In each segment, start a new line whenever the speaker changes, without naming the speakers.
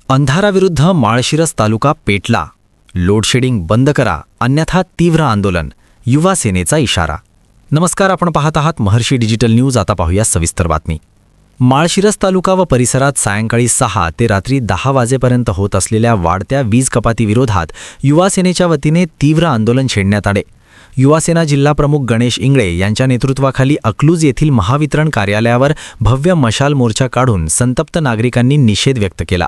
अंधाराविरुद्ध माळशिरस तालुका पेटला. लोडशेडिंग बंद करा अन्यथा तीव्र आंदोलन. युवा सेनेचा इशारा. नमस्कार, आपण पाहत आहात महर्षी डिजिटल न्यूज. आता पाहूया सविस्तर बातमी. माळशिरस तालुका व परिसरात सायंकाळी 6 ते रात्री 10 वाजेपर्यंत होत असलेल्या वाढत्या वीज कपातीविरोधात युवा सेनेच्या वतीने तीव्र आंदोलन छेडण्यात आले. युवासेना जिल्हाप्रमुख गणेश इंगळे यांच्या नेतृत्वाखाली अकलूज येथील महावितरण कार्यालयावर भव्य मशाल मोर्चा काढून संतप्त नागरिकांनी निषेध व्यक्त केला.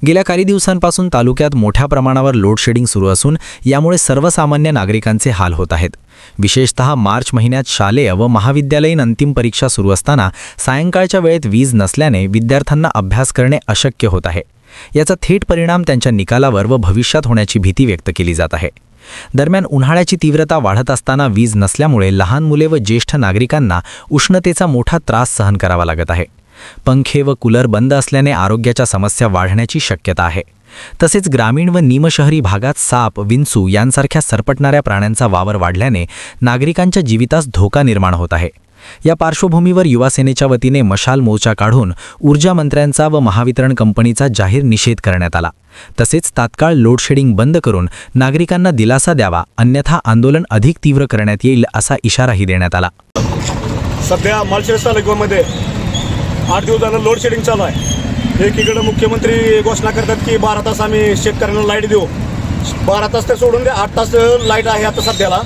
गेल्या काही दिवसांपासून तालुक्यात मोठ्या प्रमाणावर लोडशेडिंग सुरू असून यामुळे सर्वसामान्य नागरिकांचे हाल होत आहेत. विशेषतः मार्च महिन्यात शालेय व महाविद्यालयीन अंतिम परीक्षा सुरू असताना सायंकाळच्या वेळेत वीज नसल्याने विद्यार्थ्यांना अभ्यास करणे अशक्य होत आहे. याचा थेट परिणाम त्यांच्या निकालावर व भविष्यात होण्याची भीती व्यक्त केली जात आहे. दरम्यान उन्हाळ्याची तीव्रता वाढत असताना वीज नसल्यामुळे लहान मुले व ज्येष्ठ नागरिकांना उष्णतेचा मोठा त्रास सहन करावा लागत आहे. पंखे व कूलर बंद असल्याने आरोग्याच्या समस्या वाढण्याची शक्यता आहे. तसेच ग्रामीण व निमशहरी भागात साप, विंचू यांसारख्या सरपटणाऱ्या प्राण्यांचा वावर वाढल्याने नागरिकांच्या जीवितास धोका निर्माण होत आहे. या पार्श्वभूमीवर युवासेनेच्या वतीने मशाल मोर्चा काढून ऊर्जा मंत्र्यांचा व महावितरण कंपनीचा जाहीर निषेध करण्यात आला. तसेच तात्काळ लोडशेडिंग बंद करून नागरिकांना दिलासा द्यावा, अन्यथा आंदोलन अधिक तीव्र करण्यात येईल असा इशाराही देण्यात आला.
सध्या माळशिरस तालुक्यामध्ये 8 दिवस झालं लोडशेडिंग चालू आहे. एकीकडे मुख्यमंत्री घोषणा करतात की 12 तास आम्ही शेतकऱ्यांना लाईट देऊ. 12 तास ते सोडून दे, 8 तास लाईट आहे आता सध्याला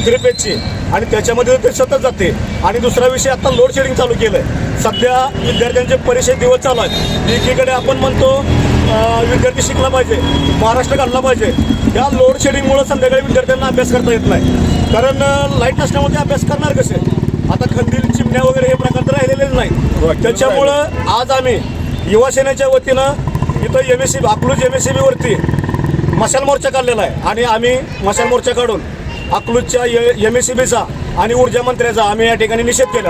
त्रिपेजची, आणि त्याच्यामध्ये ते सतत जाते. आणि दुसरा विषय, आता लोडशेडिंग चालू केलं आहे. सध्या विद्यार्थ्यांचे परीक्षे दिवस चालू आहेत. एकीकडे आपण म्हणतो विद्यार्थी शिकला पाहिजे, महाराष्ट्र घालला पाहिजे. या लोडशेडिंगमुळे संध्याकाळी विद्यार्थ्यांना अभ्यास करता येत नाही, कारण लाईट नसल्यामुळे ते अभ्यास करणार कसे. आता खंदील, चिमण्या वगैरे हे प्रकार तर राहिलेलेच नाही. त्याच्यामुळं आज आम्ही युवासेनेच्या वतीनं इथं MSCB अकलूज MSCBवरती मशाल मोर्चा काढलेला आहे. आणि आम्ही मशाल मोर्चा काढून अकलूजच्या MSCBचा आणि ऊर्जा मंत्र्याचा आम्ही या ठिकाणी निषेध केला.